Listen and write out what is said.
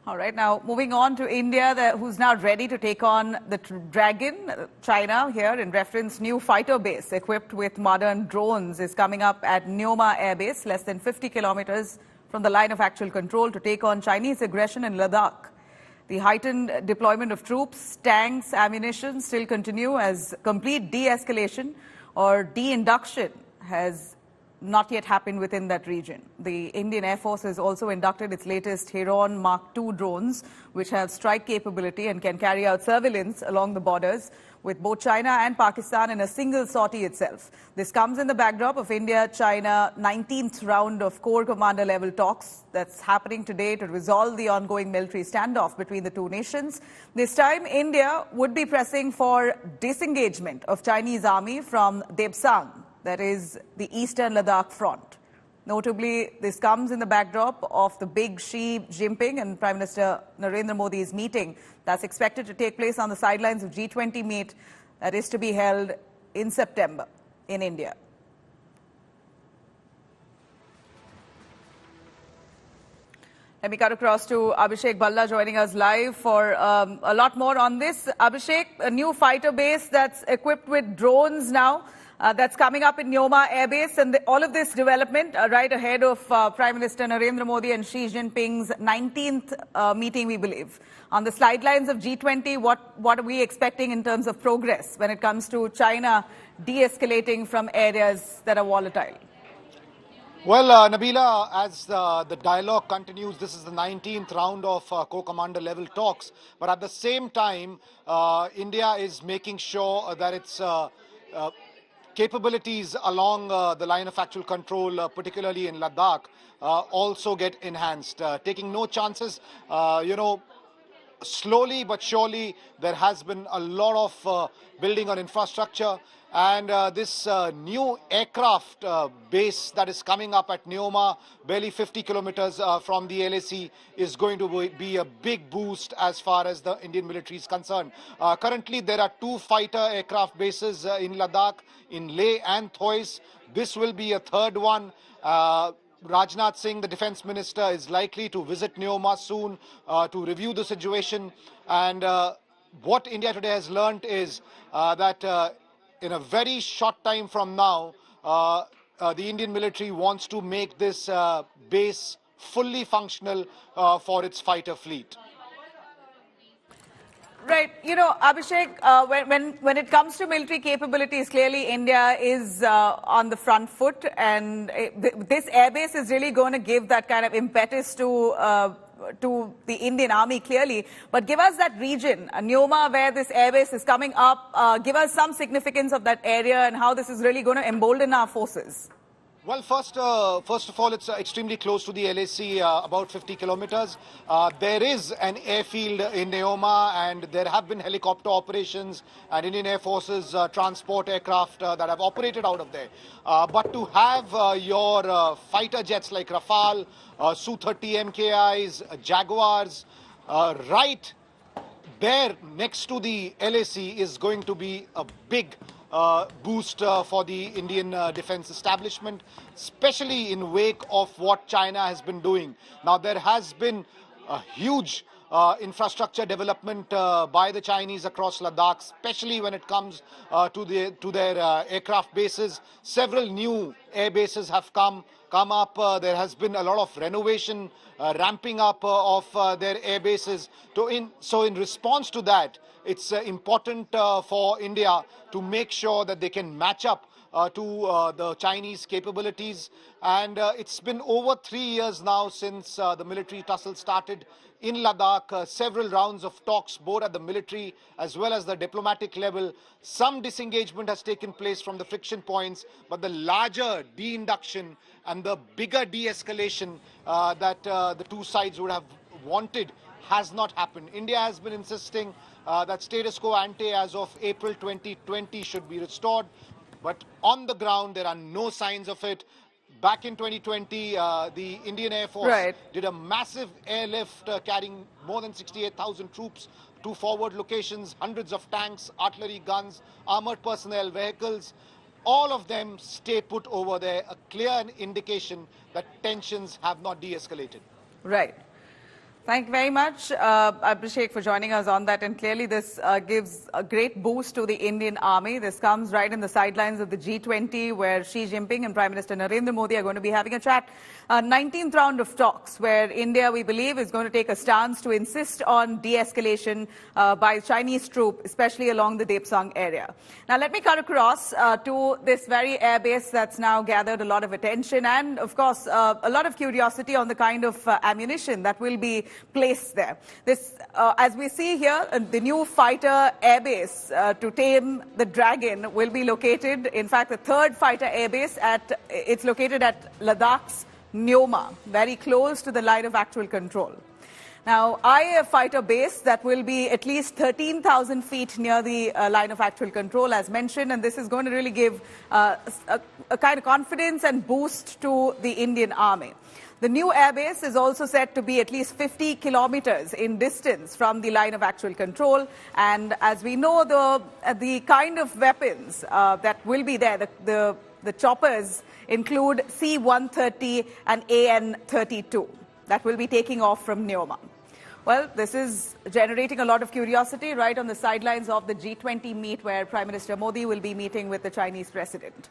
All right, now moving on to India, who's now ready to take on the Dragon. China here, in reference, new fighter base equipped with modern drones is coming up at Neoma Air Base, less than 50 kilometers from the line of actual control, to take on Chinese aggression in Ladakh. The heightened deployment of troops, tanks, ammunition still continue, as complete de-escalation or de-induction has not yet happened within that region. The Indian Air Force has also inducted its latest Heron Mark II drones, which have strike capability and can carry out surveillance along the borders with both China and Pakistan in a single sortie itself. This comes in the backdrop of India-China 19th round of Corps Commander level talks that's happening today to resolve the ongoing military standoff between the two nations. This time, India would be pressing for disengagement of Chinese army from Debsang, that is the eastern Ladakh front. Notably, this comes in the backdrop of the big Xi Jinping and Prime Minister Narendra Modi's meeting that's expected to take place on the sidelines of G20 meet that is to be held in September in India. Let me cut across to Abhishek Balla joining us live for a lot more on this. Abhishek, a new fighter base that's equipped with drones now. That's coming up in Neoma Air Base, and all of this development right ahead of Prime Minister Narendra Modi and Xi Jinping's 19th meeting, we believe. On the sidelines of G20, what are we expecting in terms of progress when it comes to China de-escalating from areas that are volatile? Well, Nabila, as the dialogue continues, this is the 19th round of co-commander level talks. But at the same time, India is making sure that its capabilities along the line of actual control, particularly in Ladakh, also get enhanced. Taking no chances, slowly but surely there has been a lot of building on infrastructure, and this new aircraft base that is coming up at Neoma, barely 50 kilometers from the LAC, is going to be a big boost as far as the Indian military is concerned. Currently there are 2 fighter aircraft bases in Ladakh, in Leh and Thois. This will be a third one. Rajnath Singh, the defense minister, is likely to visit Neoma soon to review the situation. And what India today has learnt is that in a very short time from now, the Indian military wants to make this base fully functional for its fighter fleet. Right. You know, Abhishek, when it comes to military capabilities, clearly India is on the front foot, and this airbase is really going to give that kind of impetus to the Indian Army, clearly. But give us that region, Neoma, where this airbase is coming up. Give us some significance of that area and how this is really going to embolden our forces. Well, first of all, it's extremely close to the LAC, about 50 kilometers. There is an airfield in Neoma, and there have been helicopter operations and Indian Air Force's transport aircraft that have operated out of there. But to have your fighter jets like Rafale, Su-30 MKIs, Jaguars, right there next to the LAC is going to be a big boost for the Indian defense establishment, especially in wake of what China has been doing. Now, there has been a huge infrastructure development by the Chinese across Ladakh, especially when it comes to their aircraft bases. Several new air bases have come up. There has been a lot of renovation, ramping up of their air bases. So in response to that, it's important for India to make sure that they can match up to the Chinese capabilities. And it's been over 3 years now since the military tussle started in Ladakh. Several rounds of talks, both at the military as well as the diplomatic level. Some disengagement has taken place from the friction points, but the larger de-induction and the bigger de-escalation that the two sides would have wanted has not happened. India has been insisting that status quo ante as of April 2020 should be restored. But on the ground, there are no signs of it. Back in 2020, the Indian Air Force did a massive airlift carrying more than 68,000 troops to forward locations, hundreds of tanks, artillery guns, armored personnel, vehicles. All of them stay put over there, a clear indication that tensions have not de-escalated. Right. Thank you very much, Abhishek, for joining us on that. And clearly, this gives a great boost to the Indian Army. This comes right in the sidelines of the G20, where Xi Jinping and Prime Minister Narendra Modi are going to be having a chat. 19th round of talks, where India, we believe, is going to take a stance to insist on de-escalation by Chinese troops, especially along the Depsang area. Now, let me cut across to this very airbase that's now gathered a lot of attention and, of course, a lot of curiosity on the kind of ammunition that will be placed there. This, as we see here, the new fighter airbase to tame the Dragon will be located. In fact, the third fighter airbase it's located at Ladakh's Neoma, very close to the line of actual control. Now, IAF fighter base that will be at least 13,000 feet near the line of actual control, as mentioned, and this is going to really give a kind of confidence and boost to the Indian Army. The new airbase is also said to be at least 50 kilometers in distance from the line of actual control. And as we know, the kind of weapons that will be there, the choppers include C-130 and AN-32 that will be taking off from Neoma. Well, this is generating a lot of curiosity right on the sidelines of the G20 meet where Prime Minister Modi will be meeting with the Chinese president.